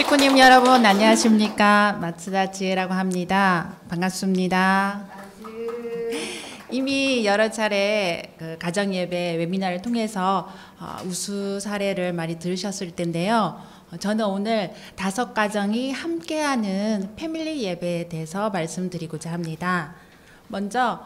식구님 여러분 안녕하십니까? 마츠다 지혜라고 합니다. 반갑습니다. 이미 여러 차례 그 가정예배 웨비나를 통해서 우수 사례를 많이 들으셨을 텐데요. 저는 오늘 5가정이 함께하는 패밀리 예배에 대해서 말씀드리고자 합니다. 먼저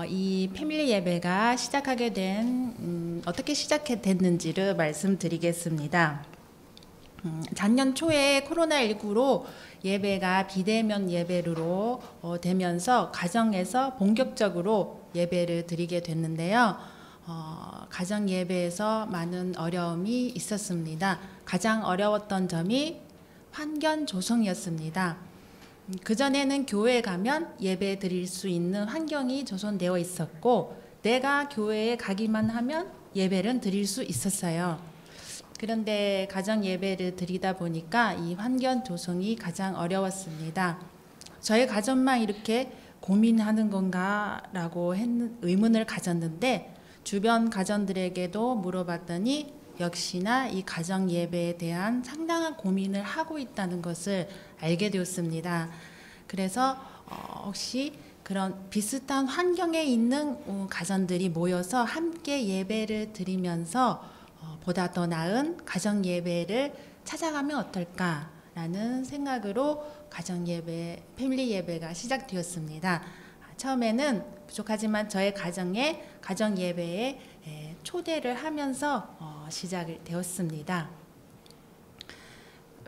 이 패밀리 예배가 시작하게 된 어떻게 시작됐는지를 말씀드리겠습니다. 작년 초에 코로나19로 예배가 비대면 예배로 되면서 가정에서 본격적으로 예배를 드리게 됐는데요. 가정 예배에서 많은 어려움이 있었습니다. 가장 어려웠던 점이 환경 조성이었습니다. 그전에는 교회에 가면 예배 드릴 수 있는 환경이 조성되어 있었고 내가 교회에 가기만 하면 예배를 드릴 수 있었어요. 그런데 가정 예배를 드리다 보니까 이 환경 조성이 가장 어려웠습니다. 저희 가정만 이렇게 고민하는 건가라고 의문을 가졌는데 주변 가정들에게도 물어봤더니 역시나 이 가정 예배에 대한 상당한 고민을 하고 있다는 것을 알게 되었습니다. 그래서 혹시 그런 비슷한 환경에 있는 가정들이 모여서 함께 예배를 드리면서 보다 더 나은 가정 예배를 찾아가면 어떨까라는 생각으로 가정 예배, 패밀리 예배가 시작되었습니다. 처음에는 부족하지만 저의 가정에 가정 예배에 초대를 하면서 시작이 되었습니다.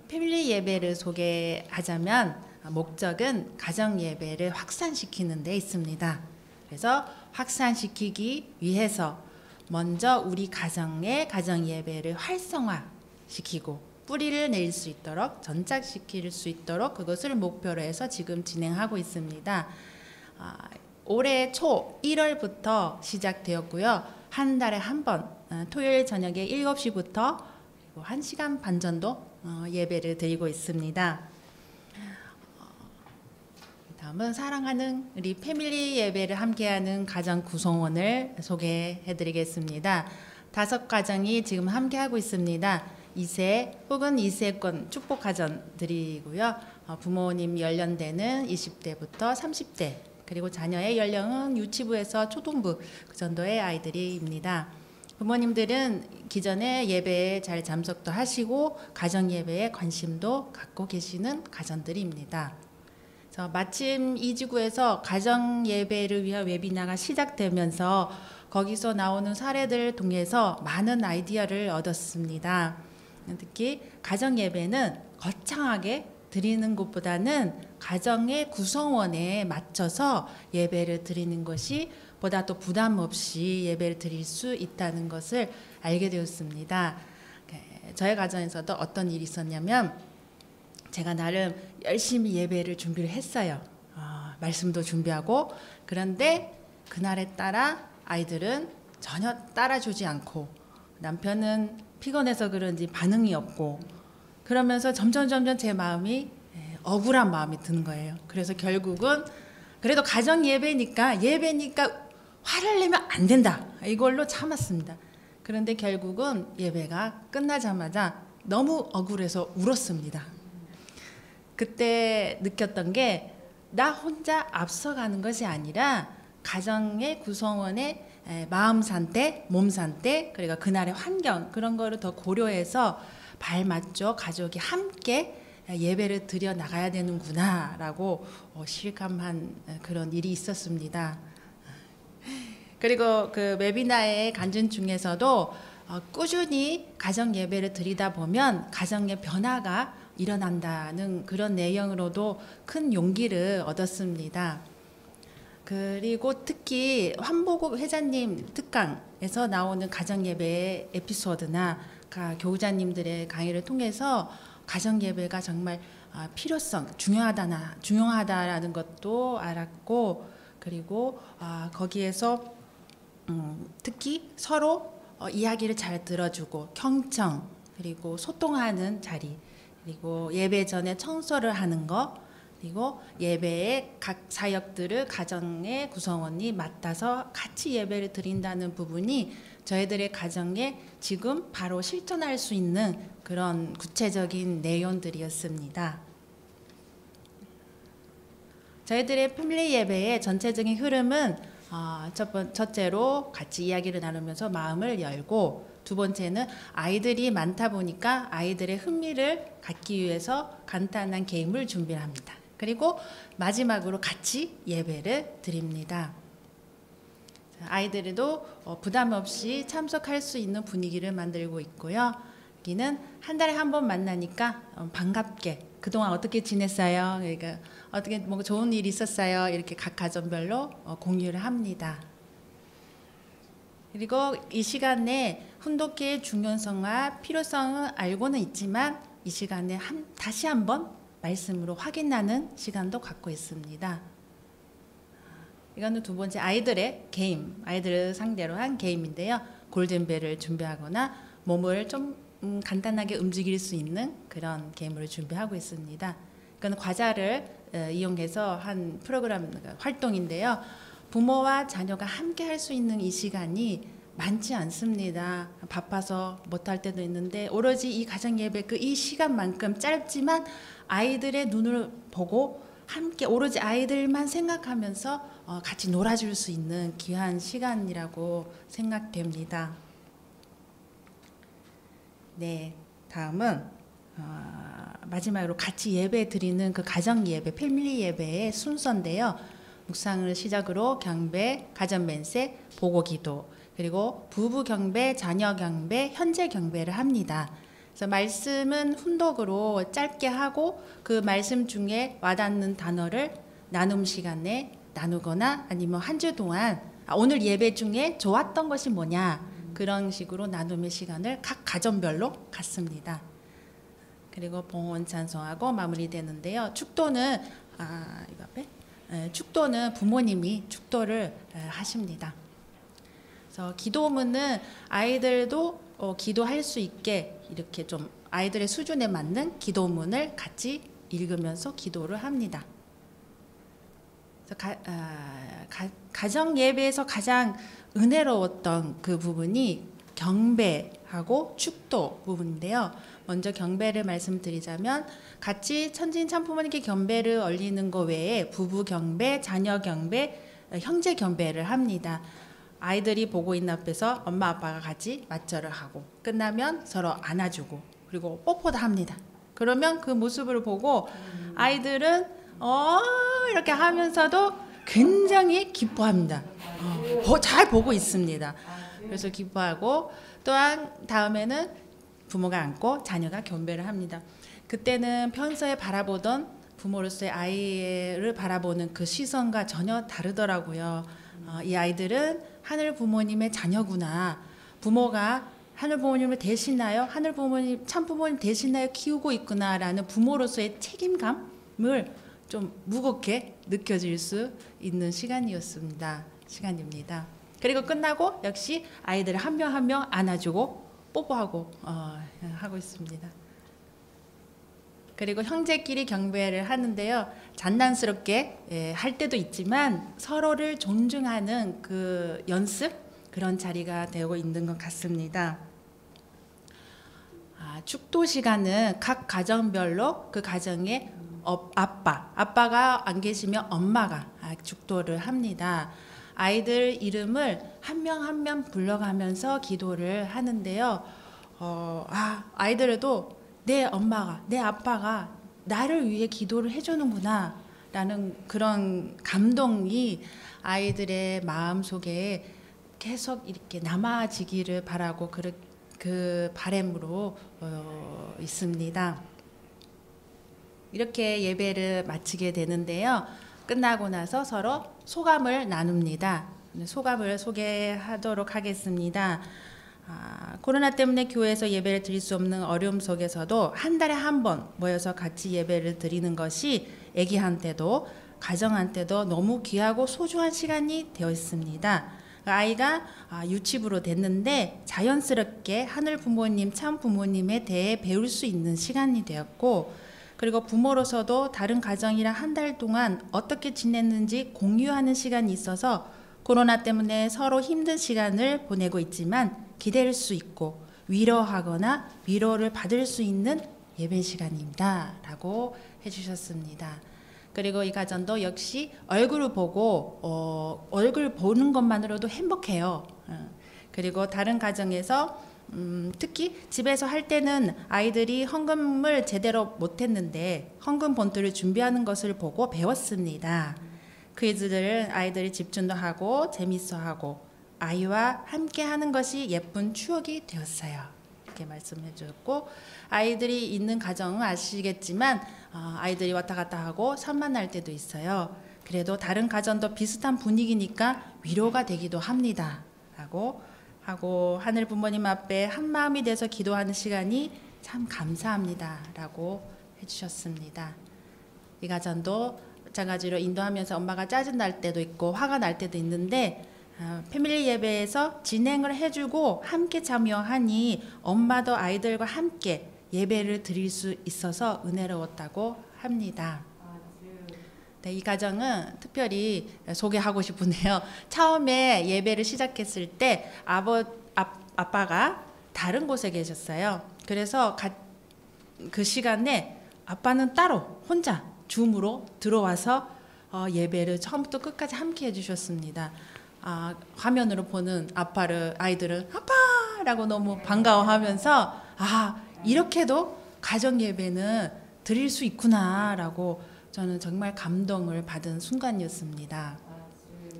패밀리 예배를 소개하자면 목적은 가정 예배를 확산시키는 데 있습니다. 그래서 확산시키기 위해서 먼저 우리 가정의 가정 예배를 활성화시키고 뿌리를 내릴 수 있도록 전착시킬 수 있도록 그것을 목표로 해서 지금 진행하고 있습니다. 올해 초 1월부터 시작되었고요. 한 달에 한 번 토요일 저녁에 7시부터 그리고 1시간 반 정도 예배를 드리고 있습니다. 다음은 사랑하는 우리 패밀리 예배를 함께하는 가정 구성원을 소개해 드리겠습니다. 5가정이 지금 함께하고 있습니다. 2세 혹은 2세권 축복 가정들이고요. 부모님 연령대는 20대부터 30대 그리고 자녀의 연령은 유치부에서 초등부 그 정도의 아이들입니다. 부모님들은 기존에 예배에 잘 참석도 하시고 가정 예배에 관심도 갖고 계시는 가정들입니다. 마침 이 지구에서 가정 예배를 위한 웨비나가 시작되면서 거기서 나오는 사례들을 통해서 많은 아이디어를 얻었습니다. 특히 가정 예배는 거창하게 드리는 것보다는 가정의 구성원에 맞춰서 예배를 드리는 것이 보다 더 부담 없이 예배를 드릴 수 있다는 것을 알게 되었습니다. 저희 가정에서도 어떤 일이 있었냐면 제가 나름 열심히 예배를 준비를 했어요. 말씀도 준비하고 그런데 그날에 따라 아이들은 전혀 따라주지 않고 남편은 피곤해서 그런지 반응이 없고 그러면서 점점 제 마음이 억울한 마음이 드는 거예요. 그래서 결국은 그래도 가정 예배니까 화를 내면 안 된다 이걸로 참았습니다. 그런데 결국은 예배가 끝나자마자 너무 억울해서 울었습니다. 그때 느꼈던 게 나 혼자 앞서가는 것이 아니라 가정의 구성원의 마음 상태, 몸 상태, 그리고 그날의 환경 그런 거를 더 고려해서 발맞춰 가족이 함께 예배를 드려 나가야 되는구나 라고 실감한 그런 일이 있었습니다. 그리고 그 웨비나의 간증 중에서도 꾸준히 가정 예배를 드리다 보면 가정의 변화가 일어난다는 그런 내용으로도 큰 용기를 얻었습니다. 그리고 특히 환보국 회장님 특강에서 나오는 가정예배 에피소드나 교우자님들의 강의를 통해서 가정예배가 정말 필요성, 중요하다라는 것도 알았고 그리고 거기에서 특히 서로 이야기를 잘 들어주고 경청 그리고 소통하는 자리 그리고 예배 전에 청소를 하는 거 그리고 예배의 각 사역들을 가정의 구성원이 맡아서 같이 예배를 드린다는 부분이 저희들의 가정에 지금 바로 실천할 수 있는 그런 구체적인 내용들이었습니다. 저희들의 패밀리 예배의 전체적인 흐름은 첫째로 같이 이야기를 나누면서 마음을 열고, 두 번째는 아이들이 많다 보니까 아이들의 흥미를 갖기 위해서 간단한 게임을 준비합니다. 그리고 마지막으로 같이 예배를 드립니다. 아이들도 부담 없이 참석할 수 있는 분위기를 만들고 있고요. 여기는 한 달에 한 번 만나니까 반갑게 그동안 어떻게 지냈어요? 그러니까 어떻게 뭐 좋은 일 있었어요? 이렇게 각 가정별로 공유를 합니다. 그리고 이 시간에 훈독회의 중요성과 필요성은 알고는 있지만 이 시간에 다시 한번 말씀으로 확인하는 시간도 갖고 있습니다. 이거는 두 번째 아이들의 게임, 아이들을 상대로 한 게임인데요. 골든벨을 준비하거나 몸을 좀 간단하게 움직일 수 있는 그런 게임을 준비하고 있습니다. 이건 과자를 이용해서 한 프로그램 활동인데요. 부모와 자녀가 함께 할 수 있는 이 시간이 많지 않습니다. 바빠서 못할 때도 있는데 오로지 이 가정 예배 이 시간만큼 짧지만 아이들의 눈을 보고 함께 오로지 아이들만 생각하면서 같이 놀아줄 수 있는 귀한 시간이라고 생각됩니다. 네, 다음은 마지막으로 같이 예배 드리는 그 가정 예배, 패밀리 예배의 순서인데요. 묵상을 시작으로 경배, 가정 멘세, 보고 기도, 그리고 부부 경배, 자녀 경배, 현재 경배를 합니다. 그래서 말씀은 훈독으로 짧게 하고 그 말씀 중에 와닿는 단어를 나눔 시간에 나누거나 아니면 한 주 동안 오늘 예배 중에 좋았던 것이 뭐냐 그런 식으로 나눔의 시간을 각 가정별로 갖습니다. 그리고 봉헌 찬송하고 마무리되는데요. 축도는 이거 앞에 축도는 부모님이 축도를 하십니다. 그래서 기도문은 아이들도 기도할 수 있게 이렇게 좀 아이들의 수준에 맞는 기도문을 같이 읽으면서 기도를 합니다. 그래서 가정 예배에서 가장 은혜로웠던 그 부분이 경배하고 축도 부분인데요. 먼저 경배를 말씀드리자면 같이 천진 참부모님께 경배를 올리는 것 외에 부부 경배, 자녀 경배, 형제 경배를 합니다. 아이들이 보고 있는 앞에서 엄마 아빠가 같이 맞절을 하고 끝나면 서로 안아주고 그리고 뽀뽀도 합니다. 그러면 그 모습을 보고 아이들은 이렇게 하면서도 굉장히 기뻐합니다. 잘 보고 있습니다. 그래서 기뻐하고 또한 다음에는 부모가 안고 자녀가 경배를 합니다. 그때는 평소에 바라보던 부모로서의 아이를 바라보는 그 시선과 전혀 다르더라고요. 이 아이들은 하늘 부모님의 자녀구나. 부모가 하늘 부모님을 대신하여 하늘 부모님 참 부모님 대신하여 키우고 있구나라는 부모로서의 책임감을 좀 무겁게 느껴질 수 있는 시간입니다. 그리고 끝나고 역시 아이들 한 명 한 명 안아주고 뽀뽀하고 하고 있습니다. 그리고 형제끼리 경배를 하는데요. 장난스럽게 할 때도 있지만 서로를 존중하는 그 연습 그런 자리가 되고 있는 것 같습니다. 축도 시간은 각 가정별로 그 가정의 아빠가 안 계시면 엄마가 축도를 합니다. 아이들 이름을 한 명 한 명 불러가면서 기도를 하는데요. 아이들도 내 엄마가, 내 아빠가 나를 위해 기도를 해주는구나 라는 그런 감동이 아이들의 마음속에 계속 이렇게 남아지기를 바라고 그 바람으로 있습니다. 이렇게 예배를 마치게 되는데요. 끝나고 나서 서로 소감을 나눕니다. 소감을 소개하도록 하겠습니다. 코로나 때문에 교회에서 예배를 드릴 수 없는 어려움 속에서도 한 달에 한 번 모여서 같이 예배를 드리는 것이 아기한테도 가정한테도 너무 귀하고 소중한 시간이 되어 있습니다. 아이가 유치부로 됐는데 자연스럽게 하늘 부모님, 참 부모님에 대해 배울 수 있는 시간이 되었고, 그리고 부모로서도 다른 가정이랑 한 달 동안 어떻게 지냈는지 공유하는 시간이 있어서 코로나 때문에 서로 힘든 시간을 보내고 있지만 기댈 수 있고 위로하거나 위로를 받을 수 있는 예배 시간입니다. 라고 해주셨습니다. 그리고 이 가정도 역시 얼굴을 보고 얼굴 보는 것만으로도 행복해요. 그리고 다른 가정에서 특히 집에서 할 때는 아이들이 헌금을 제대로 못했는데 헌금 봉투를 준비하는 것을 보고 배웠습니다. 퀴즈를 아이들이 집중도 하고 재밌어하고 아이와 함께 하는 것이 예쁜 추억이 되었어요. 이렇게 말씀해 주셨고, 아이들이 있는 가정은 아시겠지만 아이들이 왔다 갔다 하고 산만할 때도 있어요. 그래도 다른 가정도 비슷한 분위기니까 위로가 되기도 합니다. 하고 하늘 부모님 앞에 한 마음이 돼서 기도하는 시간이 참 감사합니다. 라고 해주셨습니다. 이 가정도 마찬가지로 인도하면서 엄마가 짜증 날 때도 있고 화가 날 때도 있는데 패밀리 예배에서 진행을 해주고 함께 참여하니 엄마도 아이들과 함께 예배를 드릴 수 있어서 은혜로웠다고 합니다. 네, 이 가정은 특별히 소개하고 싶은데요. 처음에 예배를 시작했을 때 아빠가 다른 곳에 계셨어요. 그래서 그 시간에 아빠는 따로 혼자 줌으로 들어와서 예배를 처음부터 끝까지 함께 해주셨습니다. 화면으로 보는 아이들은 아빠라고 너무 반가워하면서 이렇게도 가정 예배는 드릴 수 있구나라고 저는 정말 감동을 받은 순간이었습니다.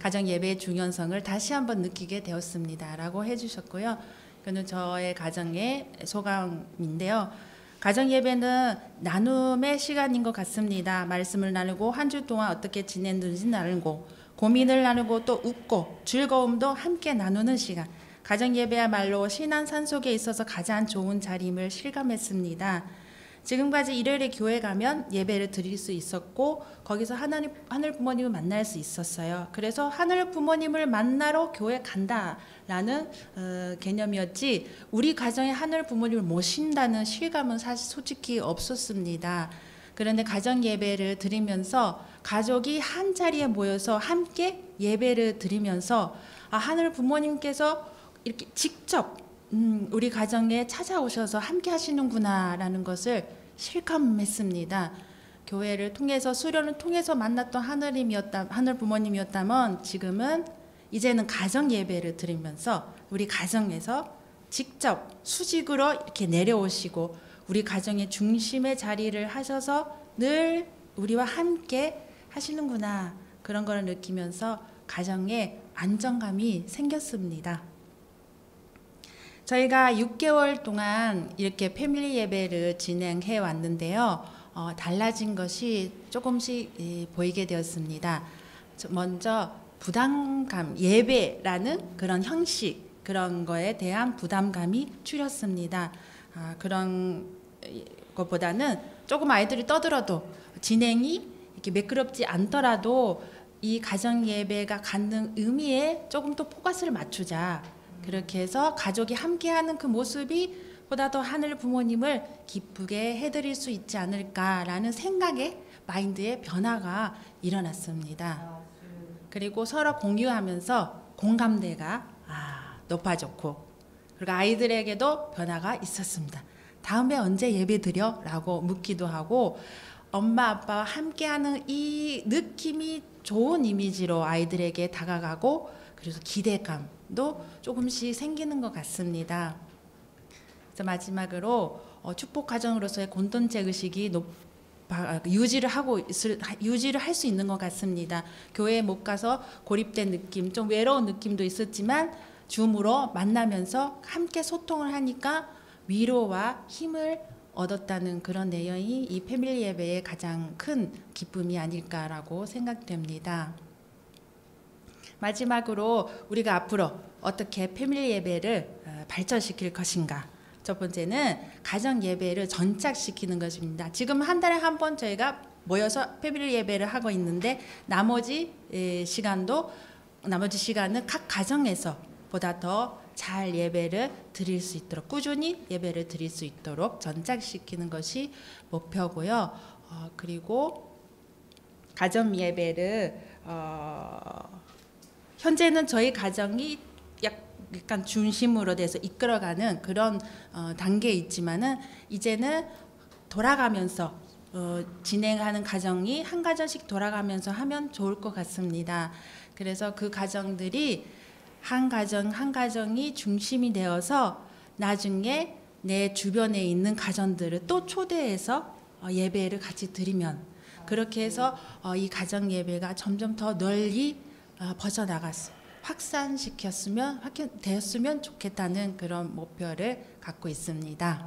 가정 예배의 중요성을 다시 한번 느끼게 되었습니다라고 해주셨고요. 이거는 저의 가정의 소감인데요. 가정 예배는 나눔의 시간인 것 같습니다. 말씀을 나누고 한 주 동안 어떻게 지냈는지 나누고 고민을 나누고 또 웃고 즐거움도 함께 나누는 시간. 가정 예배야말로 신앙 산속에 있어서 가장 좋은 자리임을 실감했습니다. 지금까지 일요일에 교회 가면 예배를 드릴 수 있었고 거기서 하늘 부모님을 만날 수 있었어요. 그래서 하늘 부모님을 만나러 교회 간다라는 개념이었지 우리 가정에 하늘 부모님을 모신다는 실감은 사실 솔직히 없었습니다. 그런데 가정 예배를 드리면서 가족이 한 자리에 모여서 함께 예배를 드리면서 하늘 부모님께서 이렇게 직접 우리 가정에 찾아오셔서 함께 하시는구나라는 것을 실감했습니다. 교회를 통해서 수련을 통해서 만났던 하늘 부모님이었다면 이제는 가정 예배를 드리면서 우리 가정에서 직접 수직으로 이렇게 내려오시고 우리 가정의 중심의 자리를 하셔서 늘 우리와 함께 하시는구나 그런 걸 느끼면서 가정에 안정감이 생겼습니다. 저희가 6개월 동안 이렇게 패밀리 예배를 진행해 왔는데요. 달라진 것이 조금씩 보이게 되었습니다. 먼저 부담감, 예배라는 그런 형식, 그런 거에 대한 부담감이 줄였습니다. 그런 것보다는 조금 아이들이 떠들어도 진행이 이렇게 매끄럽지 않더라도 이 가정 예배가 갖는 의미에 조금 더 포커스를 맞추자. 그렇게 해서 가족이 함께하는 그 모습이 보다 더 하늘 부모님을 기쁘게 해드릴 수 있지 않을까라는 생각에 마인드의 변화가 일어났습니다. 그리고 서로 공유하면서 공감대가 높아졌고 그리고 아이들에게도 변화가 있었습니다. 다음에 언제 예배 드려? 라고 묻기도 하고 엄마 아빠와 함께하는 이 느낌이 좋은 이미지로 아이들에게 다가가고 그래서 기대감도 조금씩 생기는 것 같습니다. 그래서 마지막으로 축복 가정으로서의 공동체 의식이 유지를 할 수 있는 것 같습니다. 교회에 못 가서 고립된 느낌, 좀 외로운 느낌도 있었지만 줌으로 만나면서 함께 소통을 하니까 위로와 힘을 얻었다는 그런 내용이 이 패밀리 예배의 가장 큰 기쁨이 아닐까라고 생각됩니다. 마지막으로 우리가 앞으로 어떻게 패밀리 예배를 발전시킬 것인가. 첫 번째는 가정 예배를 전착시키는 것입니다. 지금 한 달에 한 번 저희가 모여서 패밀리 예배를 하고 있는데 나머지 시간은 각 가정에서 보다 더 잘 예배를 드릴 수 있도록 꾸준히 예배를 드릴 수 있도록 전착시키는 것이 목표고요. 그리고 가정 예배를 현재는 저희 가정이 약간 중심으로 돼서 이끌어가는 그런 단계에 있지만은 이제는 돌아가면서 진행하는 가정이 한 가정씩 돌아가면서 하면 좋을 것 같습니다. 그래서 그 가정들이 한 가정 한 가정이 중심이 되어서 나중에 내 주변에 있는 가정들을 또 초대해서 예배를 같이 드리면 그렇게 해서 이 가정 예배가 점점 더 널리 퍼져나갔어. 확산되었으면 좋겠다는 그런 목표를 갖고 있습니다.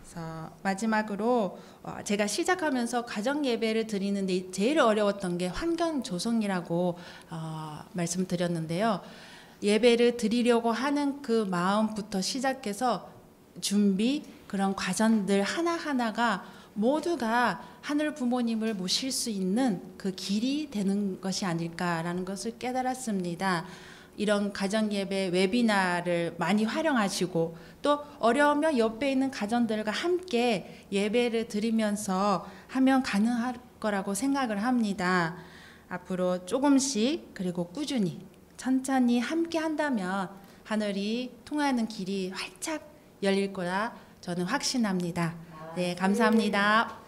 그래서 마지막으로 제가 시작하면서 가정 예배를 드리는데 제일 어려웠던 게 환경 조성이라고 말씀드렸는데요. 예배를 드리려고 하는 그 마음부터 시작해서 준비 그런 과정들 하나하나가 모두가 하늘 부모님을 모실 수 있는 그 길이 되는 것이 아닐까라는 것을 깨달았습니다. 이런 가정 예배 웨비나를 많이 활용하시고 또 어려우면 옆에 있는 가정들과 함께 예배를 드리면서 하면 가능할 거라고 생각을 합니다. 앞으로 조금씩 그리고 꾸준히 천천히 함께 한다면 하늘이 통하는 길이 활짝 열릴 거라 저는 확신합니다. 네, 감사합니다.